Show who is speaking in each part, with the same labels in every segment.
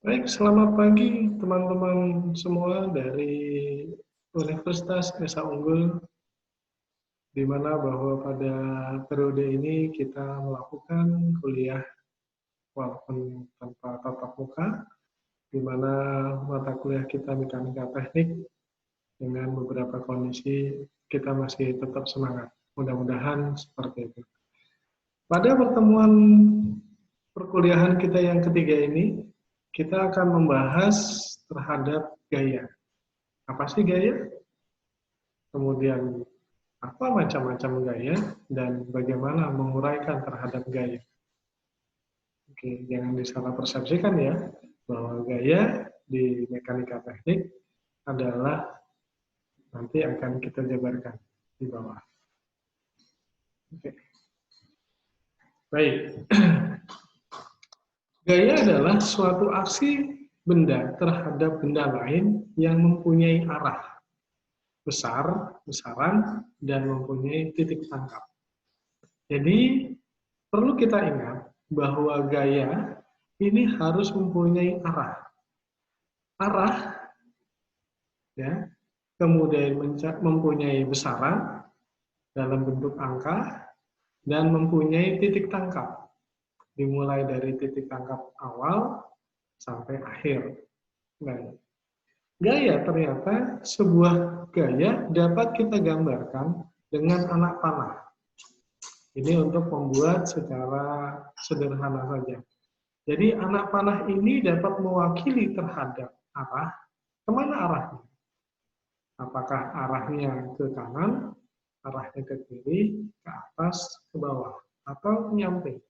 Speaker 1: Baik, selamat pagi teman-teman semua dari Universitas Esa Unggul, di mana bahwa pada periode ini kita melakukan kuliah walaupun tanpa tatap muka, di mana mata kuliah kita mekanika teknik dengan beberapa kondisi kita masih tetap semangat. Mudah-mudahan seperti itu. Pada pertemuan perkuliahan kita yang ketiga ini, kita akan membahas terhadap gaya. Apa sih gaya? Kemudian apa macam-macam gaya dan bagaimana menguraikan terhadap gaya. Oke, jangan disalah persepsikan ya, bahwa gaya di mekanika teknik adalah nanti akan kita jabarkan di bawah. Oke. Baik. Gaya adalah suatu aksi benda terhadap benda lain yang mempunyai arah besar, besaran, dan mempunyai titik tangkap. Jadi, perlu kita ingat bahwa gaya ini harus mempunyai arah. Arah, ya, kemudian mempunyai besaran dalam bentuk angka, dan mempunyai titik tangkap. Dimulai dari titik tangkap awal sampai akhir. Gaya ternyata sebuah gaya dapat kita gambarkan dengan anak panah. Ini untuk membuat secara sederhana saja. Jadi anak panah ini dapat mewakili terhadap arah, kemana arahnya? Apakah arahnya ke kanan, arahnya ke kiri, ke atas, ke bawah, atau nyamping?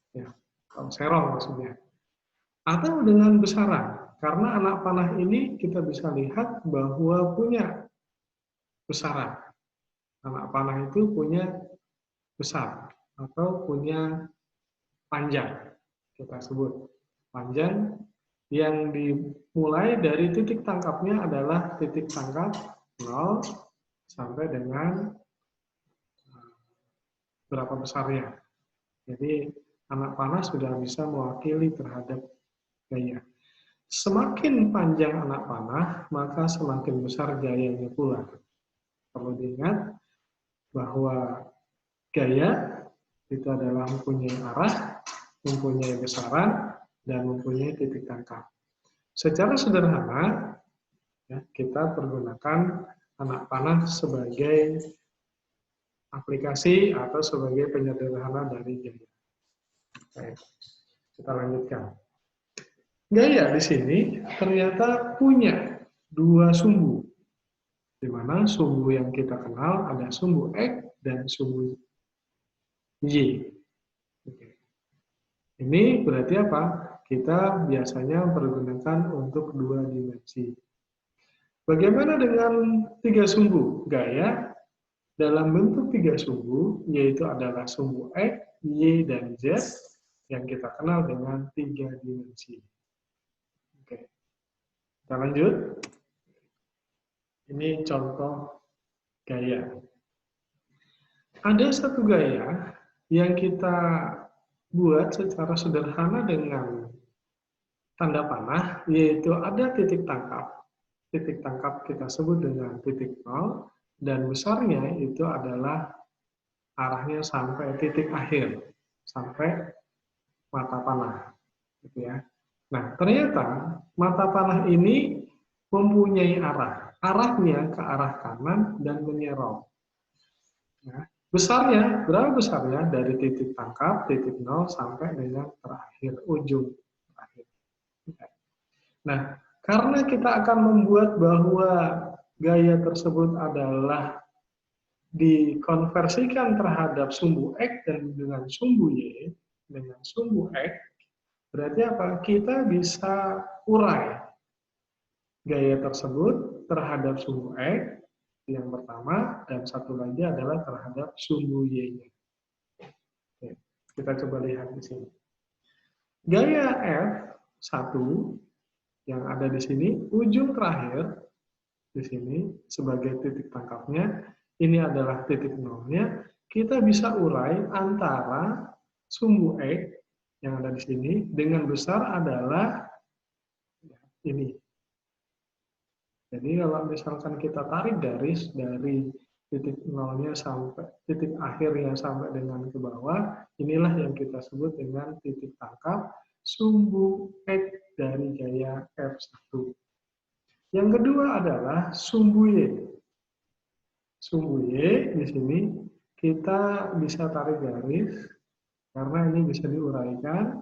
Speaker 1: Ya, kalau serong maksudnya. Atau dengan besaran, karena anak panah ini kita bisa lihat bahwa punya besaran. Anak panah itu punya besar atau punya panjang, kita sebut panjang, yang dimulai dari titik tangkapnya adalah titik tangkap 0 sampai dengan berapa besarnya. Jadi anak panah sudah bisa mewakili terhadap gaya. Semakin panjang anak panah, maka semakin besar gayanya pula. Perlu diingat bahwa gaya itu adalah mempunyai arah, mempunyai besaran, dan mempunyai titik tangkap. Secara sederhana, ya, kita pergunakan anak panah sebagai aplikasi atau sebagai penyederhana dari gaya. Baik, kita lanjutkan. Gaya di sini ternyata punya dua sumbu, di mana sumbu yang kita kenal ada sumbu X dan sumbu Y. Ini berarti apa? Kita biasanya mempergunakan untuk dua dimensi. Bagaimana dengan tiga sumbu? Gaya dalam bentuk tiga sumbu, yaitu adalah sumbu X, Y, dan Z, yang kita kenal dengan tiga dimensi. Oke, kita lanjut. Ini contoh gaya. Ada satu gaya yang kita buat secara sederhana dengan tanda panah, yaitu ada titik tangkap. Titik tangkap kita sebut dengan titik 0, dan besarnya itu adalah arahnya sampai titik akhir, sampai mata panah. Gitu ya. Nah, ternyata mata panah ini mempunyai arah. Arahnya ke arah kanan dan menyerong. Ya. Besarnya, berapa besarnya? Dari titik tangkap, titik 0, sampai dengan terakhir, ujung terakhir. Nah, karena kita akan membuat bahwa gaya tersebut adalah dikonversikan terhadap sumbu X dan dengan sumbu Y, dengan sumbu X, berarti apa? Kita bisa urai gaya tersebut terhadap sumbu X, yang pertama, dan satu lagi adalah terhadap sumbu Y-nya. Kita coba lihat di sini. Gaya F1 yang ada di sini, ujung terakhir di sini sebagai titik tangkapnya, ini adalah titik nolnya, kita bisa urai antara sumbu X yang ada di sini dengan besar adalah ini. Jadi kalau misalkan kita tarik garis dari titik nolnya sampai titik akhirnya sampai dengan ke bawah, inilah yang kita sebut dengan titik tangkap sumbu X dari gaya F1. Yang kedua adalah sumbu Y. Sumbu Y di sini kita bisa tarik garis karena ini bisa diuraikan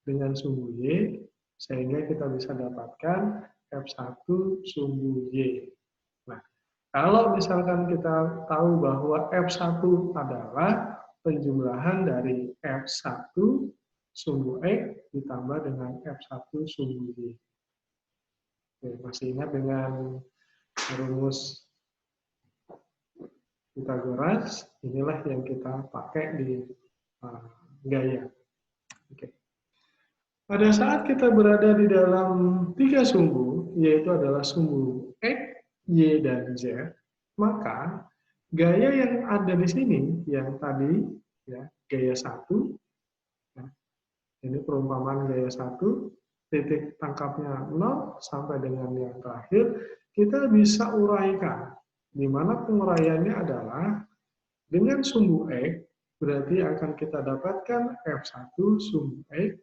Speaker 1: dengan sumbu Y sehingga kita bisa dapatkan F1 sumbu Y. Nah, kalau misalkan kita tahu bahwa F1 adalah penjumlahan dari F1 sumbu X ditambah dengan F1 sumbu Y. Oke, masih ingat dengan rumus Pythagoras? Inilah yang kita pakai di gaya. Oke. Pada saat kita berada di dalam tiga sumbu, yaitu adalah sumbu X, Y, dan Z, maka gaya yang ada di sini, yang tadi, ya, gaya 1, ya, ini perumpamaan gaya 1, titik tangkapnya 0 sampai dengan yang terakhir, kita bisa uraikan, di mana penguraiannya adalah dengan sumbu X, berarti akan kita dapatkan F1 sumbu X,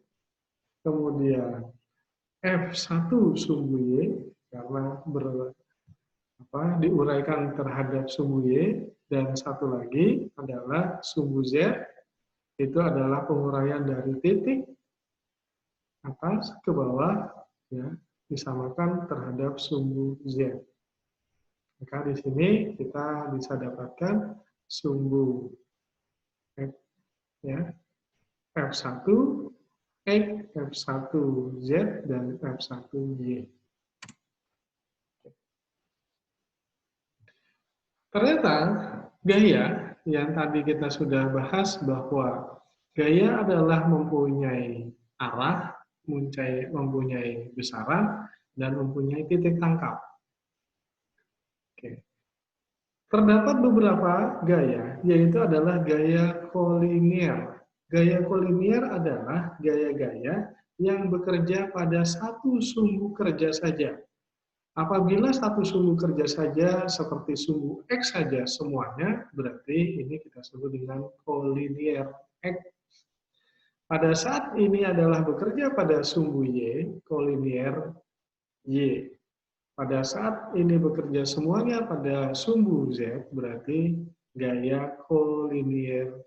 Speaker 1: kemudian F1 sumbu Y, karena diuraikan terhadap sumbu Y, dan satu lagi adalah sumbu Z, itu adalah penguraian dari titik atas ke bawah, ya, disamakan terhadap sumbu Z. Maka di sini kita bisa dapatkan sumbu F, ya, F1 X, F1 Z, dan F1 Y. Ternyata gaya yang tadi kita sudah bahas bahwa gaya adalah mempunyai arah, mempunyai besaran, dan mempunyai titik tangkap. Oke. Terdapat beberapa gaya, yaitu adalah gaya kolinier. Gaya kolinier adalah gaya-gaya yang bekerja pada satu sumbu kerja saja. Apabila satu sumbu kerja saja seperti sumbu X saja semuanya, berarti ini kita sebut dengan kolinier X. Pada saat ini adalah bekerja pada sumbu Y, kolinier Y. Pada saat ini bekerja semuanya pada sumbu Z, berarti gaya kolinier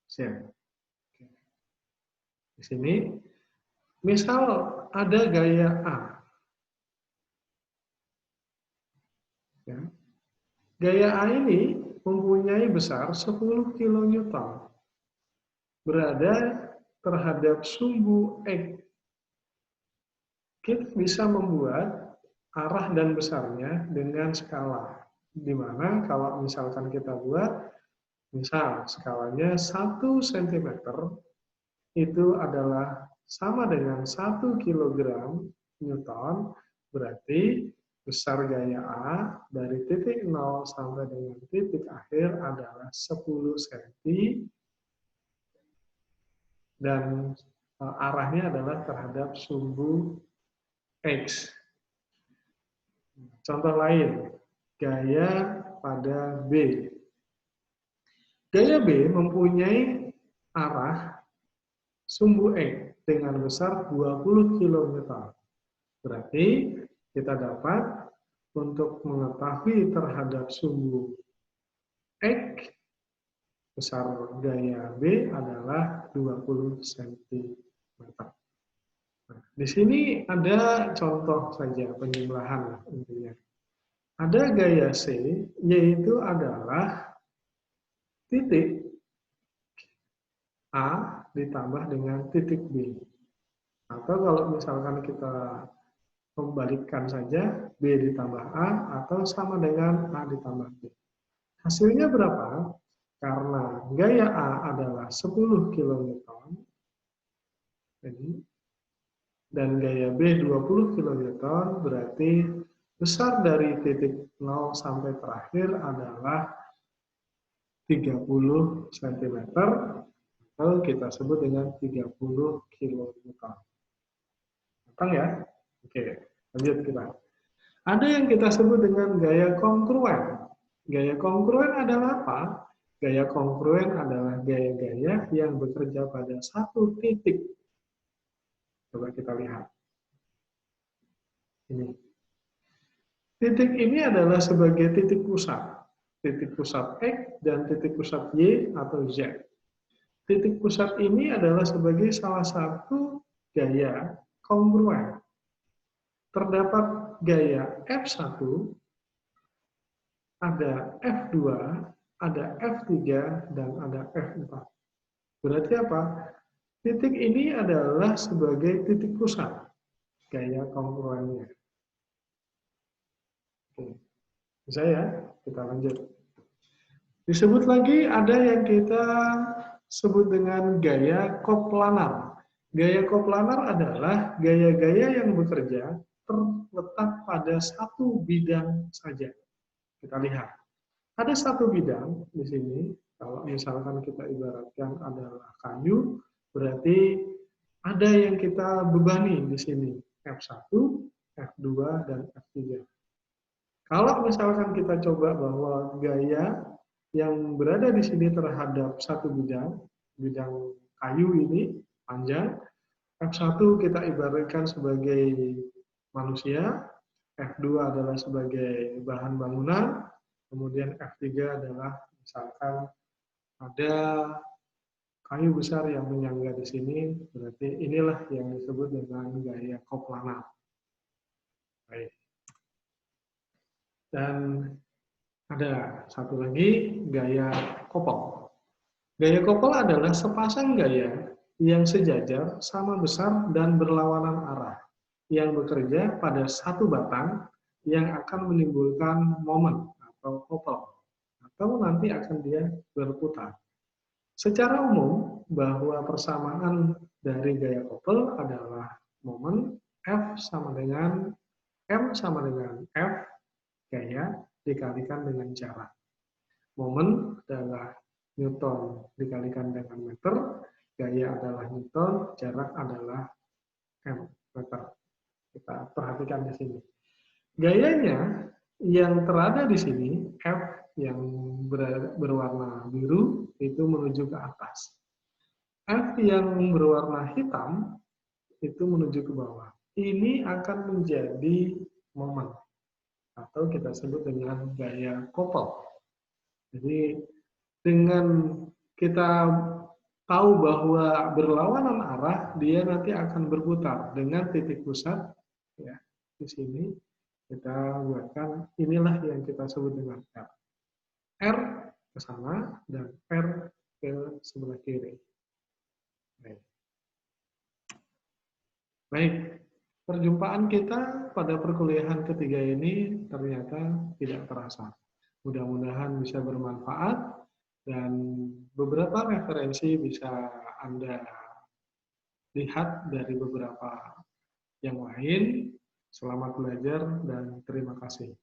Speaker 1: Z. Di sini, misal ada gaya A. Ya. Gaya A ini mempunyai besar 10 kN. Berada terhadap sumbu X. Kita bisa membuat arah dan besarnya dengan skala. Di mana kalau misalkan kita buat, misal skalanya 1 cm, itu adalah sama dengan 1 kg Newton, berarti besar gaya A dari titik 0 sampai dengan titik akhir adalah 10 cm, dan arahnya adalah terhadap sumbu X. Contoh lain, gaya pada B. Gaya B mempunyai arah sumbu X dengan besar 20 kN. Berarti kita dapat untuk mengetahui terhadap sumbu X, besar gaya B adalah 20 cm. Nah, di sini ada contoh saja penjumlahan intinya. Ada gaya C, yaitu adalah titik A ditambah dengan titik B. Atau kalau misalkan kita membalikkan saja, B ditambah A, atau sama dengan A ditambah B. Hasilnya berapa? Karena gaya A adalah 10 kN, dan gaya B 20 kN, berarti besar dari titik 0 sampai terakhir adalah 30 cm, atau kita sebut dengan 30 kilonewton. Gampang ya? Oke, lanjut kita. Ada yang kita sebut dengan gaya kongruen. Gaya kongruen adalah apa? Gaya kongruen adalah gaya-gaya yang bekerja pada satu titik. Coba kita lihat. Ini. Titik ini adalah sebagai titik pusat. Titik pusat X dan titik pusat Y atau Z. Titik pusat ini adalah sebagai salah satu gaya kongruen. Terdapat gaya F1, ada F2, ada F3, dan ada F4. Berarti apa? Titik ini adalah sebagai titik pusat gaya kongruennya. Oke. Bisa ya? Kita lanjut. Disebut lagi ada yang kita sebut dengan gaya koplanar. Gaya koplanar adalah gaya-gaya yang bekerja terletak pada satu bidang saja. Kita lihat. Ada satu bidang di sini, kalau misalkan kita ibaratkan adalah kayu, berarti ada yang kita bebani di sini, F1, F2, dan F3. Kalau misalkan kita coba bahwa gaya yang berada di sini terhadap satu bidang kayu ini panjang, F1 kita ibaratkan sebagai manusia, F2 adalah sebagai bahan bangunan, kemudian F3 adalah misalkan ada kayu besar yang menyangga di sini, berarti inilah yang disebut dengan gaya koplanar. Baik. Dan ada satu lagi, gaya kopel. Gaya kopel adalah sepasang gaya yang sejajar, sama besar, dan berlawanan arah, yang bekerja pada satu batang yang akan menimbulkan momen atau kopel, atau nanti akan dia berputar. Secara umum, bahwa persamaan dari gaya kopel adalah momen F sama dengan M sama dengan F gaya dikalikan dengan jarak. Momen adalah Newton dikalikan dengan meter, gaya adalah Newton, jarak adalah M, meter. Kita perhatikan di sini. Gayanya yang terada di sini, F yang berwarna biru, itu menuju ke atas. F yang berwarna hitam, itu menuju ke bawah. Ini akan menjadi momen, atau kita sebut dengan gaya kopel. Jadi, dengan kita tahu bahwa berlawanan arah, dia nanti akan berputar dengan titik pusat, ya, di sini kita buatkan, inilah yang kita sebut dengan R. R ke sana dan R ke sebelah kiri. Baik, perjumpaan kita pada perkuliahan ketiga ini ternyata tidak terasa. Mudah-mudahan bisa bermanfaat dan beberapa referensi bisa Anda lihat dari beberapa yang lain. Selamat belajar dan terima kasih.